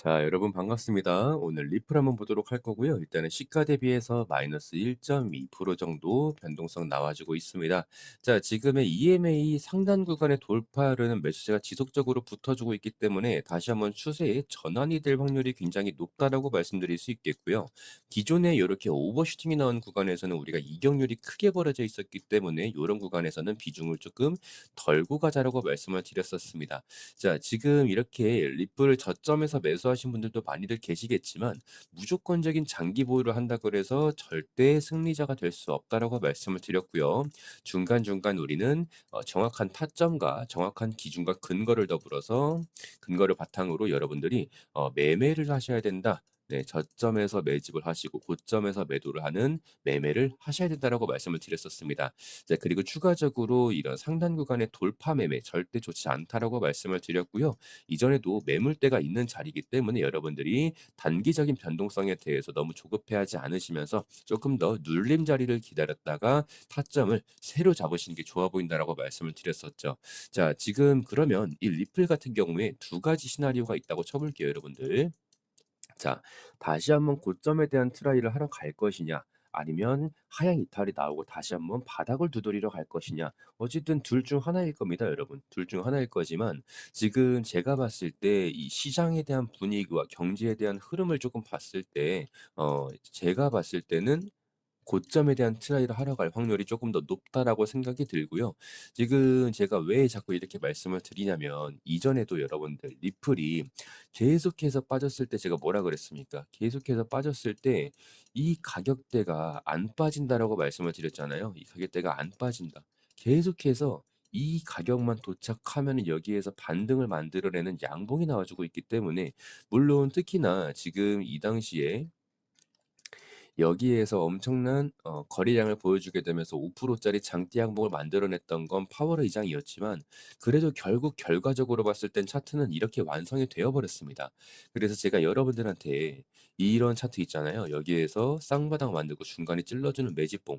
자, 여러분 반갑습니다. 오늘 리플 한번 보도록 할 거고요. 일단은 시가 대비해서 마이너스 1.2% 정도 변동성 나와주고 있습니다. 자, 지금의 EMA 상단 구간의 돌파는 매수세가 지속적으로 붙어주고 있기 때문에 다시 한번 추세의 전환이 될 확률이 굉장히 높다라고 말씀드릴 수 있겠고요. 기존에 이렇게 오버슈팅이 나온 구간에서는 우리가 이격률이 크게 벌어져 있었기 때문에 이런 구간에서는 비중을 조금 덜고 가자라고 말씀을 드렸었습니다. 자, 지금 이렇게 리플을 저점에서 매수하신 분들도 많이들 계시겠지만 무조건적인 장기 보유를 한다 그래서 절대 승리자가 될 수 없다라고 말씀을 드렸고요. 중간중간 우리는 정확한 타점과 정확한 기준과 근거를 더불어서 근거를 바탕으로 여러분들이 매매를 하셔야 된다. 네, 저점에서 매집을 하시고 고점에서 매도를 하는 매매를 하셔야 된다라고 말씀을 드렸었습니다. 자, 그리고 추가적으로 이런 상단 구간의 돌파 매매 절대 좋지 않다라고 말씀을 드렸고요. 이전에도 매물대가 있는 자리이기 때문에 여러분들이 단기적인 변동성에 대해서 너무 조급해하지 않으시면서 조금 더 눌림 자리를 기다렸다가 타점을 새로 잡으시는 게 좋아 보인다라고 말씀을 드렸었죠. 자, 지금 그러면 이 리플 같은 경우에 두 가지 시나리오가 있다고 쳐볼게요, 여러분들. 자, 다시 한번 고점에 대한 트라이를 하러 갈 것이냐, 아니면 하향 이탈이 나오고 다시 한번 바닥을 두드리러 갈 것이냐. 어쨌든 둘 중 하나일 겁니다, 여러분. 둘 중 하나일 거지만 지금 제가 봤을 때 이 시장에 대한 분위기와 경제에 대한 흐름을 조금 봤을 때 제가 봤을 때는 고점에 대한 트라이를 하러 갈 확률이 조금 더 높다라고 생각이 들고요. 지금 제가 왜 자꾸 이렇게 말씀을 드리냐면 이전에도 여러분들 리플이 계속해서 빠졌을 때 제가 뭐라 그랬습니까? 계속해서 빠졌을 때 이 가격대가 안 빠진다라고 말씀을 드렸잖아요. 이 가격대가 안 빠진다. 계속해서 이 가격만 도착하면 여기에서 반등을 만들어내는 양봉이 나와주고 있기 때문에 물론 특히나 지금 이 당시에 여기에서 엄청난 거래량을 보여주게 되면서 5% 짜리 장대 양봉을 만들어냈던 건 파월의 이장이었지만 그래도 결국 결과적으로 봤을 땐 차트는 이렇게 완성이 되어 버렸습니다. 그래서 제가 여러분들한테 이런 차트 있잖아요. 여기에서 쌍바닥 만들고 중간에 찔러주는 매집봉.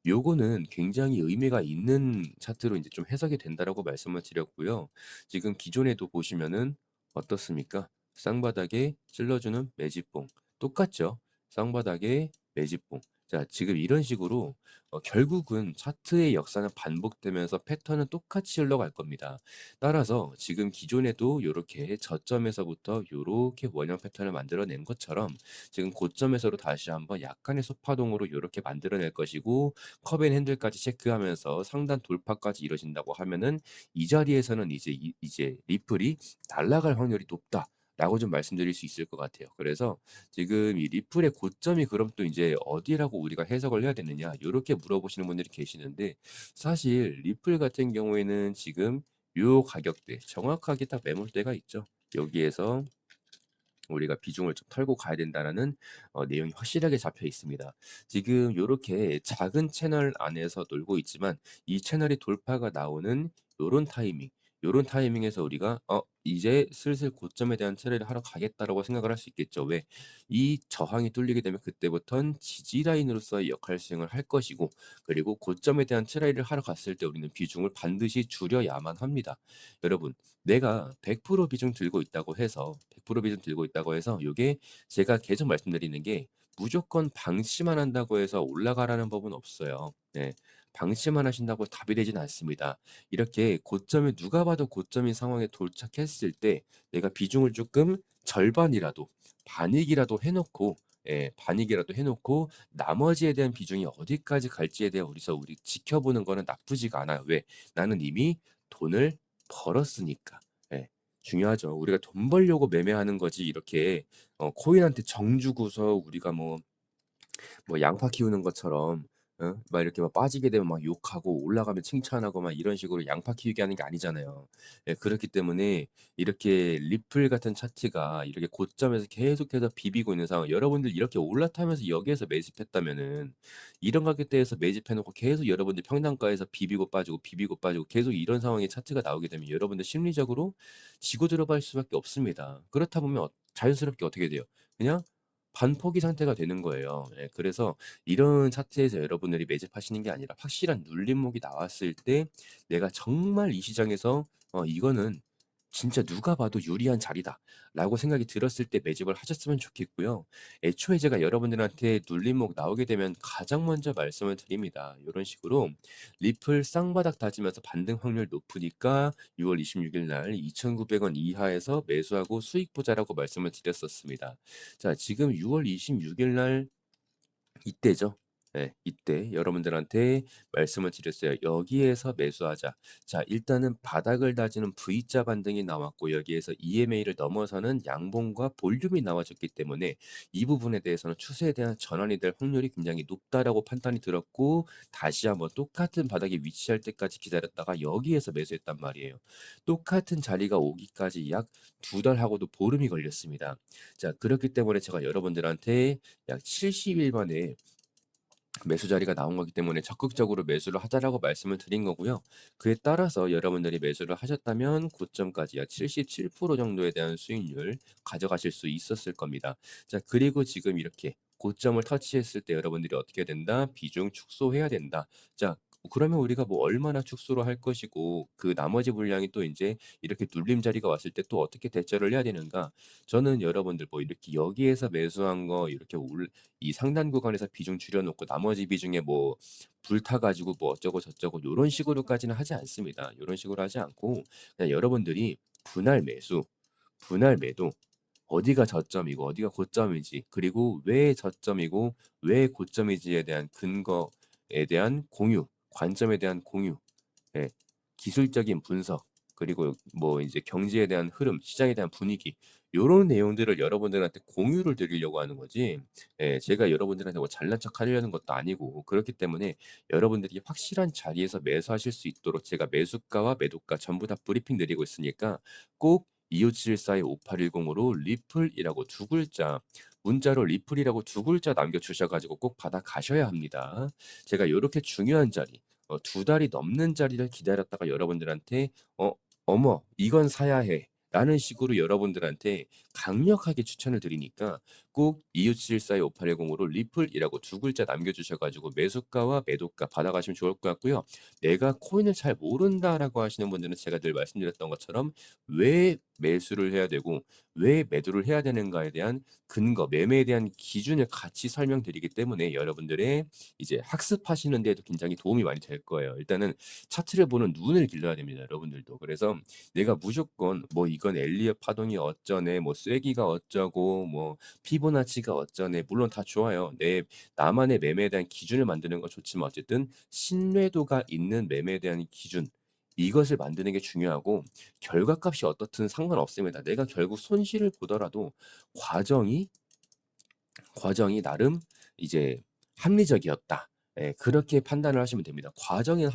요거는 굉장히 의미가 있는 차트로 이제 좀 해석이 된다라고 말씀을 드렸고요. 지금 기존에도 보시면은 어떻습니까? 쌍바닥에 찔러주는 매집봉. 똑같죠? 쌍바닥에 매집봉. 자, 지금 이런 식으로 결국은 차트의 역사는 반복되면서 패턴은 똑같이 흘러갈 겁니다. 따라서 지금 기존에도 요렇게 저점에서부터 요렇게 원형 패턴을 만들어낸 것처럼 지금 고점에서도 다시 한번 약간의 소파동으로 요렇게 만들어낼 것이고 컵앤 핸들까지 체크하면서 상단 돌파까지 이뤄진다고 하면은 이 자리에서는 이제 리플이 날아갈 확률이 높다라고 좀 말씀드릴 수 있을 것 같아요. 그래서 지금 이 리플의 고점이 그럼 또 이제 어디라고 우리가 해석을 해야 되느냐 요렇게 물어보시는 분들이 계시는데 사실 리플 같은 경우에는 지금 요 가격대 정확하게 딱 매물대가 있죠. 여기에서 우리가 비중을 좀 털고 가야 된다라는 내용이 확실하게 잡혀 있습니다. 지금 요렇게 작은 채널 안에서 놀고 있지만 이 채널이 돌파가 나오는 요런 타이밍, 요런 타이밍에서 우리가 이제 슬슬 고점에 대한 트레이를 하러 가겠다라고 생각을 할 수 있겠죠. 왜? 이 저항이 뚫리게 되면 그때부터는 지지 라인으로서의 역할 수행을 할 것이고 그리고 고점에 대한 트레이를 하러 갔을 때 우리는 비중을 반드시 줄여야만 합니다. 여러분 내가 100% 비중 들고 있다고 해서 100% 비중 들고 있다고 해서 요게 제가 계속 말씀드리는 게 무조건 방치만 한다고 해서 올라가라는 법은 없어요. 네. 방치만 하신다고 답이 되진 않습니다. 이렇게 고점에 누가 봐도 고점인 상황에 도착했을 때 내가 비중을 조금 절반이라도 반익이라도 해 놓고 반익이라도 해 놓고 나머지에 대한 비중이 어디까지 갈지에 대해 우리 지켜보는 거는 나쁘지가 않아요. 왜? 나는 이미 돈을 벌었으니까. 예. 중요하죠. 우리가 돈 벌려고 매매하는 거지 이렇게 코인한테 정 주고서 우리가 뭐 양파 키우는 것처럼 막 이렇게 막 빠지게 되면 막 욕하고 올라가면 칭찬하고 막 이런 식으로 양파 키우기 하는 게 아니잖아요. 예, 그렇기 때문에 이렇게 리플 같은 차트가 이렇게 고점에서 계속해서 비비고 있는 상황 여러분들 이렇게 올라타면서 여기에서 매집했다면은 이런 가격대에서 매집해 놓고 계속 여러분들 평단가에서 비비고 빠지고 계속 이런 상황에 차트가 나오게 되면 여러분들 심리적으로 지고 들어갈 수밖에 없습니다. 그렇다 보면 자연스럽게 어떻게 돼요? 그냥 반포기 상태가 되는 거예요. 예, 그래서 이런 차트에서 여러분들이 매집하시는 게 아니라 확실한 눌림목이 나왔을 때 내가 정말 이 시장에서 이거는 진짜 누가 봐도 유리한 자리다라고 생각이 들었을 때 매집을 하셨으면 좋겠고요. 애초에 제가 여러분들한테 눌림목 나오게 되면 가장 먼저 말씀을 드립니다. 이런 식으로 리플 쌍바닥 다지면서 반등 확률 높으니까 6월 26일 날 2,900원 이하에서 매수하고 수익 보자라고 말씀을 드렸었습니다. 자, 지금 6월 26일 날 이때죠. 네, 이때 여러분들한테 말씀을 드렸어요. 여기에서 매수하자. 자, 일단은 바닥을 다지는 V자 반등이 나왔고 여기에서 EMA를 넘어서는 양봉과 볼륨이 나와줬기 때문에 이 부분에 대해서는 추세에 대한 전환이 될 확률이 굉장히 높다라고 판단이 들었고 다시 한번 똑같은 바닥에 위치할 때까지 기다렸다가 여기에서 매수했단 말이에요. 똑같은 자리가 오기까지 약 두 달하고도 보름이 걸렸습니다. 자, 그렇기 때문에 제가 여러분들한테 약 70일 만에 매수 자리가 나온 거기 때문에 적극적으로 매수를 하자라고 말씀을 드린 거고요. 그에 따라서 여러분들이 매수를 하셨다면 고점까지 약 77% 정도에 대한 수익률 가져가실 수 있었을 겁니다. 자, 그리고 지금 이렇게 고점을 터치했을 때 여러분들이 어떻게 된다? 비중 축소해야 된다. 자, 그러면 우리가 뭐 얼마나 축소를 할 것이고 그 나머지 물량이 또 이제 이렇게 눌림 자리가 왔을 때 또 어떻게 대처를 해야 되는가? 저는 여러분들 뭐 이렇게 여기에서 매수한 거 이렇게 이 상단 구간에서 비중 줄여놓고 나머지 비중에 뭐 불타 가지고 뭐 어쩌고 저쩌고 요런 식으로까지는 하지 않습니다. 요런 식으로 하지 않고 그냥 여러분들이 분할 매수, 분할 매도 어디가 저점이고 어디가 고점인지 그리고 왜 저점이고 왜 고점인지에 대한 근거에 대한 공유, 관점에 대한 공유 예. 기술적인 분석 그리고 뭐 이제 경제에 대한 흐름, 시장에 대한 분위기 요런 내용들을 여러분들한테 공유를 드리려고 하는 거지. 예. 제가 여러분들한테 뭐 잘난 척 하려는 것도 아니고 그렇기 때문에 여러분들이 확실한 자리에서 매수하실 수 있도록 제가 매수가와 매도가 전부 다 브리핑 드리고 있으니까 꼭 2574-5810으로 리플이라고 두 글자 문자로 리플이라고 두 글자 남겨 주셔 가지고 꼭 받아 가셔야 합니다. 제가 요렇게 중요한 자리 두 달이 넘는 자리를 기다렸다가 여러분들한테 "어 어머 이건 사야 해."라는 식으로 여러분들한테 강력하게 추천을 드리니까 꼭 2574-5810으로 리플이라고 두 글자 남겨 주셔 가지고 매수가와 매도가 받아가시면 좋을 것 같고요. "내가 코인을 잘 모른다."라고 하시는 분들은 제가 늘 말씀드렸던 것처럼 왜 매수를 해야 되고 왜 매도를 해야 되는가에 대한 근거, 매매에 대한 기준을 같이 설명드리기 때문에 여러분들의 이제 학습하시는 데에도 굉장히 도움이 많이 될 거예요. 일단은 차트를 보는 눈을 길러야 됩니다, 여러분들도. 그래서 내가 무조건 뭐 이건 엘리엇 파동이 어쩌네, 뭐 쐐기가 어쩌고, 뭐 피보나치가 어쩌네, 물론 다 좋아요. 내 나만의 매매에 대한 기준을 만드는 건 좋지만 어쨌든 신뢰도가 있는 매매에 대한 기준. 이것을 만드는 게 중요하고 결과값이 어떻든 상관없습니다. 내가 결국 손실을 보더라도 과정이 과정이 나름 이제 합리적이었다. 예, 그렇게 판단을 하시면 됩니다. 과정은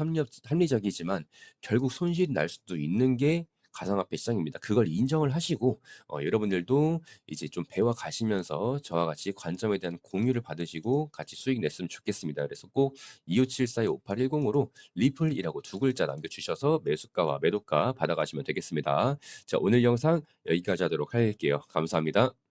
합리적이지만 결국 손실이 날 수도 있는 게 가상화폐 시장입니다. 그걸 인정을 하시고 여러분들도 이제 좀 배워 가시면서 저와 같이 관점에 대한 공유를 받으시고 같이 수익 냈으면 좋겠습니다. 그래서 꼭 2574-5810으로 리플이라고 두 글자 남겨주셔서 매수가와 매도가 받아가시면 되겠습니다. 자, 오늘 영상 여기까지 하도록 할게요. 감사합니다.